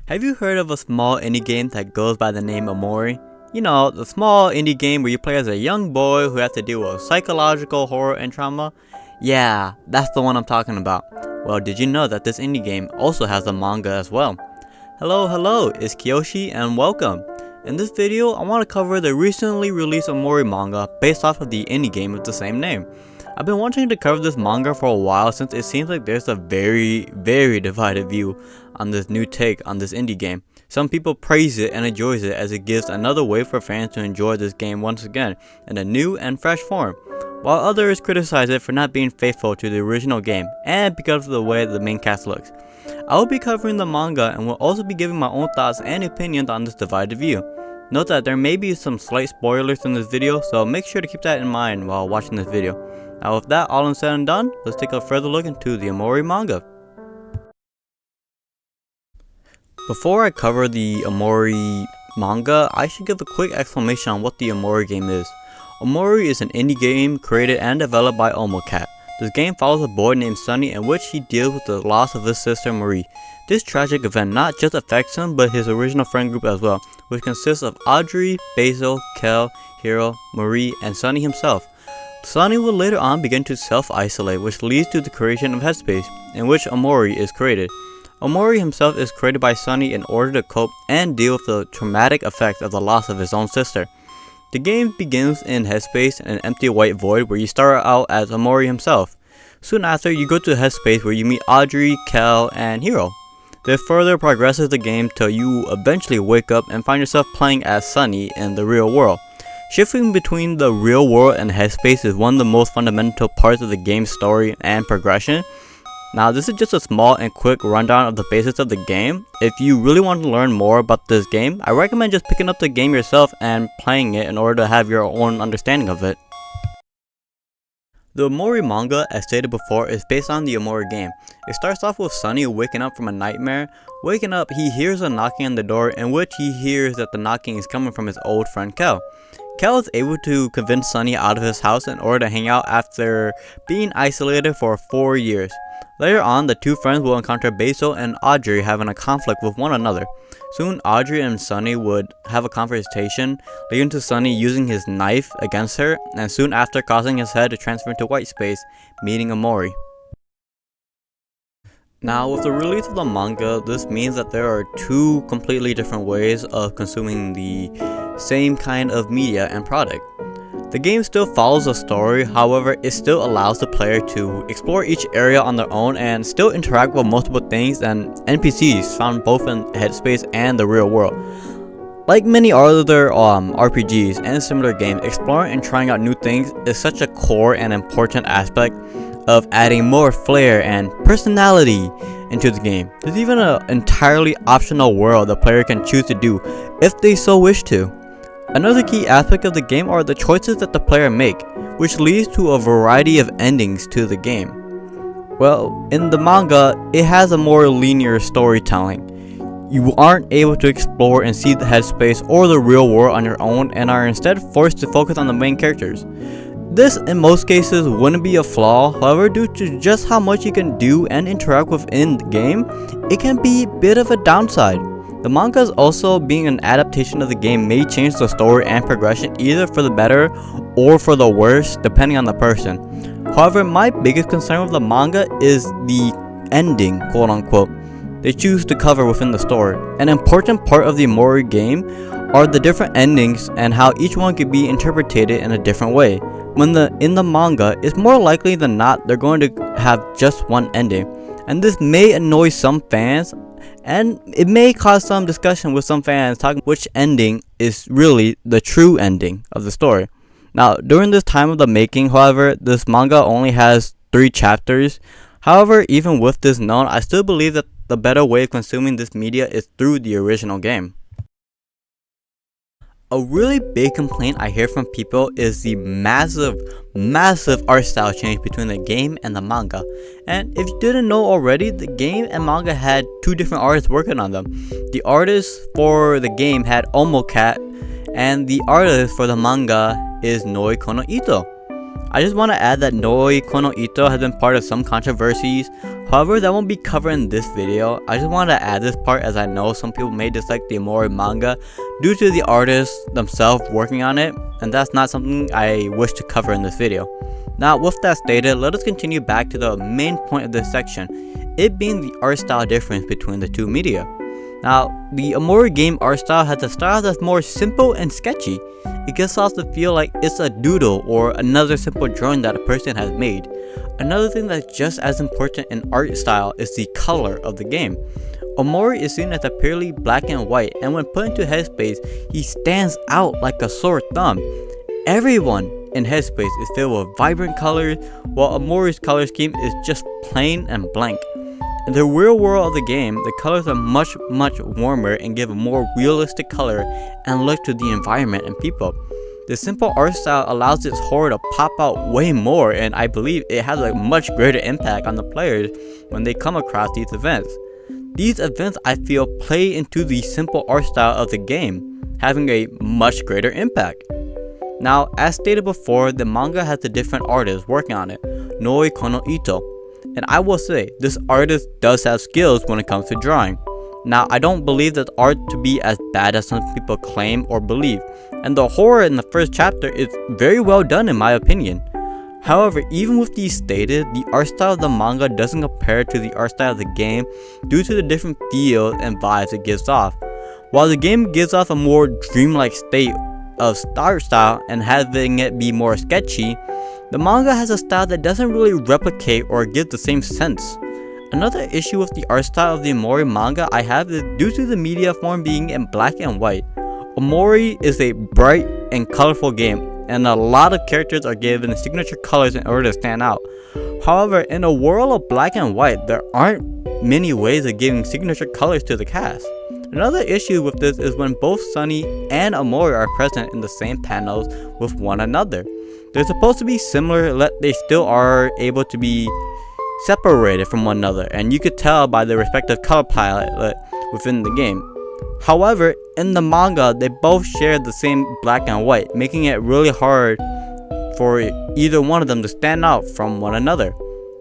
Have you heard of a small indie game that goes by the name OMORI? You know, the small indie game where you play as a young boy who has to deal with psychological horror and trauma? Yeah, that's the one I'm talking about. Well, did you know that this indie game also has a manga as well? Hello, it's Kiyoshi and welcome. In this video, I want to cover the recently released OMORI manga based off of the indie game of the same name. I've been wanting to cover this manga for a while since it seems like there's a very divided view on this new take on this indie game. Some people praise it and enjoys it as it gives another way for fans to enjoy this game once again in a new and fresh form, while others criticize it for not being faithful to the original game and because of the way the main cast looks. I will be covering the manga and will also be giving my own thoughts and opinions on this divided view. Note that there may be some slight spoilers in this video, so make sure to keep that in mind while watching this video. Now with that all said and done, let's take a further look into the OMORI manga. Before I cover the OMORI manga, I should give a quick explanation on what the OMORI game is. OMORI is an indie game created and developed by OMORI. This game follows a boy named Sunny in which he deals with the loss of his sister Marie. This tragic event not just affects him but his original friend group as well, which consists of Audrey, Basil, Kel, Hiro, Marie, and Sunny himself. Sunny will later on begin to self-isolate, which leads to the creation of Headspace, in which OMORI is created. OMORI himself is created by Sunny in order to cope and deal with the traumatic effects of the loss of his own sister. The game begins in Headspace, an empty white void where you start out as OMORI himself. Soon after, you go to Headspace where you meet Audrey, Kel, and Hiro. This further progresses the game till you eventually wake up and find yourself playing as Sunny in the real world. Shifting between the real world and Headspace is one of the most fundamental parts of the game's story and progression. Now this is just a small and quick rundown of the basics of the game. If you really want to learn more about this game, I recommend just picking up the game yourself and playing it in order to have your own understanding of it. The OMORI manga, as stated before, is based on the OMORI game. It starts off with Sunny waking up from a nightmare. Waking up, he hears a knocking on the door in which he hears that the knocking is coming from his old friend Kel. Kel is able to convince Sunny out of his house in order to hang out after being isolated for 4 years. Later on, the two friends will encounter Basil and Audrey having a conflict with one another. Soon, Audrey and Sunny would have a confrontation, leading to Sunny using his knife against her, and soon after causing his head to transfer into white space, meeting OMORI. Now, with the release of the manga, this means that there are two completely different ways of consuming the same kind of media and product. The game still follows a story, however, it still allows the player to explore each area on their own and still interact with multiple things and NPCs found both in Headspace and the real world. Like many other RPGs and similar games, exploring and trying out new things is such a core and important aspect of adding more flair and personality into the game. There's even an entirely optional world the player can choose to do if they so wish to. Another key aspect of the game are the choices that the player make, which leads to a variety of endings to the game. Well, in the manga, it has a more linear storytelling. You aren't able to explore and see the Headspace or the real world on your own and are instead forced to focus on the main characters. This, in most cases, wouldn't be a flaw, however, due to just how much you can do and interact within the game, it can be a bit of a downside. The manga also being an adaptation of the game may change the story and progression either for the better or for the worse depending on the person. However, my biggest concern with the manga is the ending, quote unquote, they choose to cover within the story. An important part of the OMORI game are the different endings and how each one could be interpreted in a different way. In the manga, it's more likely than not they're going to have just one ending, and this may annoy some fans and it may cause some discussion with some fans talking which ending is really the true ending of the story. Now, during this time of the making, however, this manga only has 3 chapters. However, even with this known, I still believe that the better way of consuming this media is through the original game. A really big complaint I hear from people is the massive art style change between the game and the manga. And if you didn't know already, the game and manga had 2 different artists working on them. The artist for the game had OMORI, and the artist for the manga is Noi Kono Ito. I just want to add that Noi Kono Ito has been part of some controversies. However, that won't be covered in this video. I just wanted to add this part as I know some people may dislike the OMORI manga due to the artists themselves working on it, and that's not something I wish to cover in this video. Now, with that stated, let us continue back to the main point of this section, it being the art style difference between the two media. Now, the OMORI game art style has a style that's more simple and sketchy. It gets off to feel like it's a doodle or another simple drawing that a person has made. Another thing that's just as important in art style is the color of the game. OMORI is seen as a purely black and white, and when put into Headspace, he stands out like a sore thumb. Everyone in Headspace is filled with vibrant colors, while OMORI's color scheme is just plain and blank. In the real world of the game, the colors are much warmer and give a more realistic color and look to the environment and people. The simple art style allows its horror to pop out way more, and I believe it has a much greater impact on the players when they come across these events. These events, I feel, play into the simple art style of the game, having a much greater impact. Now, as stated before, the manga has a different artist working on it, Noi Kono Ito. And I will say, this artist does have skills when it comes to drawing. Now, I don't believe that art to be as bad as some people claim or believe, and the horror in the first chapter is very well done in my opinion. However, even with these stated, the art style of the manga doesn't compare to the art style of the game due to the different feels and vibes it gives off. While the game gives off a more dreamlike state of art style and having it be more sketchy, the manga has a style that doesn't really replicate or give the same sense. Another issue with the art style of the OMORI manga I have is due to the media form being in black and white. OMORI is a bright and colorful game, and a lot of characters are given signature colors in order to stand out. However, in a world of black and white, there aren't many ways of giving signature colors to the cast. Another issue with this is when both Sunny and OMORI are present in the same panels with one another. They're supposed to be similar, yet they still are able to be separated from one another, and you could tell by their respective color palette within the game. However, in the manga, they both share the same black and white, making it really hard for either one of them to stand out from one another.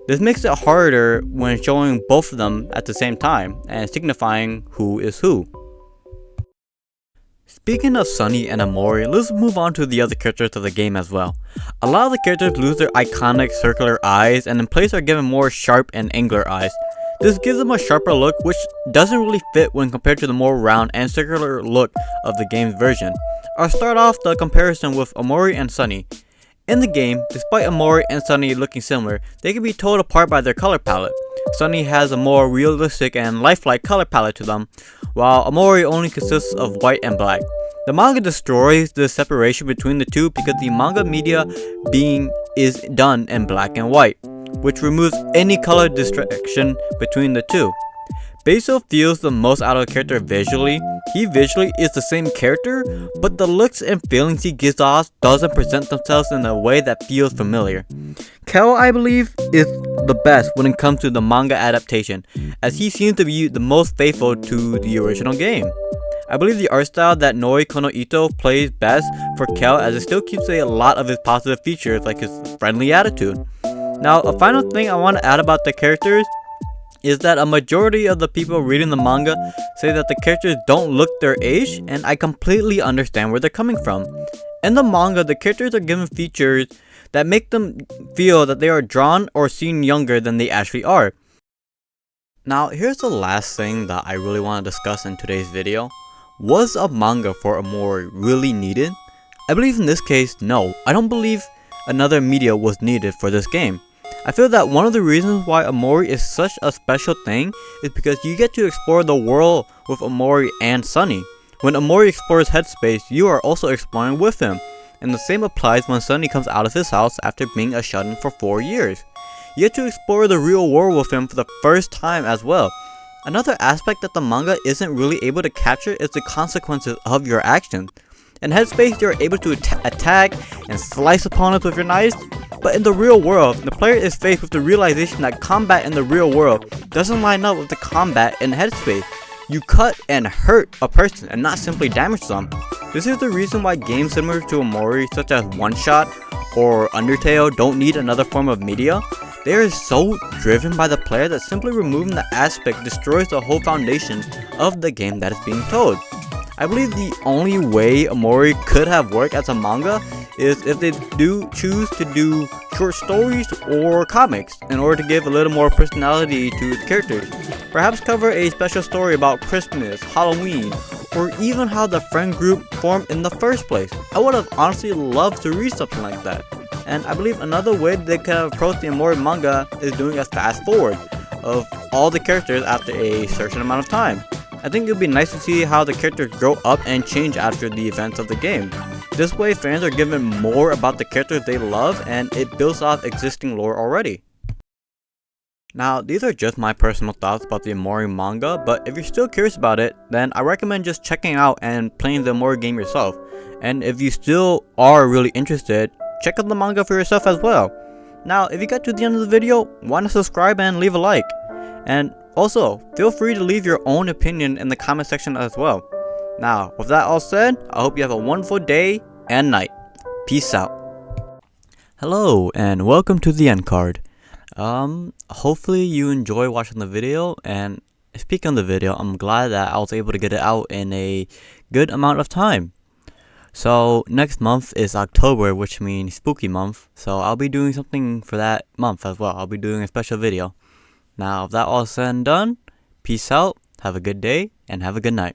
This makes it harder when showing both of them at the same time and signifying who is who. Speaking of Sunny and OMORI, let's move on to the other characters of the game as well. A lot of the characters lose their iconic circular eyes and in place are given more sharp and angular eyes. This gives them a sharper look, which doesn't really fit when compared to the more round and circular look of the game's version. I'll start off the comparison with OMORI and Sunny. In the game, despite OMORI and Sunny looking similar, they can be told apart by their color palette. Sunny has a more realistic and lifelike color palette to them, while OMORI only consists of white and black. The manga destroys the separation between the two because the manga media is done in black and white, which removes any color distraction between the two. Basil feels the most out of the character visually. He visually is the same character, but the looks and feelings he gives off doesn't present themselves in a way that feels familiar. Kel, I believe, is the best when it comes to the manga adaptation, as he seems to be the most faithful to the original game. I believe the art style that Noi Kono Ito plays best for Kel, as it still keeps a lot of his positive features like his friendly attitude. Now, a final thing I want to add about the characters is that a majority of the people reading the manga say that the characters don't look their age, and I completely understand where they're coming from. In the manga, the characters are given features that make them feel that they are drawn or seen younger than they actually are. Now, here's the last thing that I really want to discuss in today's video. Was a manga for OMORI really needed? I believe in this case, no. I don't believe another media was needed for this game. I feel that one of the reasons why OMORI is such a special thing is because you get to explore the world with OMORI and Sunny. When OMORI explores Headspace, you are also exploring with him. And the same applies when Sunny comes out of his house after being a shut-in for 4 years. You get to explore the real world with him for the first time as well. Another aspect that the manga isn't really able to capture is the consequences of your actions. In Headspace, you're able to attack and slice opponents with your knives, but in the real world, the player is faced with the realization that combat in the real world doesn't line up with the combat in Headspace. You cut and hurt a person and not simply damage them. This is the reason why games similar to OMORI such as One Shot or Undertale don't need another form of media, they are so driven by the player that simply removing the aspect destroys the whole foundation of the game that is being told. I believe the only way OMORI could have worked as a manga is if they do choose to do short stories or comics in order to give a little more personality to the characters. Perhaps cover a special story about Christmas, Halloween, or even how the friend group formed in the first place. I would have honestly loved to read something like that. And I believe another way they could approach the OMORI manga is doing a fast forward of all the characters after a certain amount of time. I think it would be nice to see how the characters grow up and change after the events of the game. This way fans are given more about the characters they love and it builds off existing lore already. Now, these are just my personal thoughts about the OMORI manga, but if you're still curious about it, then I recommend just checking out and playing the OMORI game yourself. And if you still are really interested, check out the manga for yourself as well. Now, if you got to the end of the video, why not subscribe and leave a like? And also, feel free to leave your own opinion in the comment section as well. Now, with that all said, I hope you have a wonderful day and night. Peace out. Hello, and welcome to the end card. Hopefully you enjoy watching the video, and speaking of the video, I'm glad that I was able to get it out in a good amount of time. So next month is October, which means spooky month, so I'll be doing something for that month as well. I'll be doing a special video. Now, if that all said and done, peace out, have a good day, and have a good night.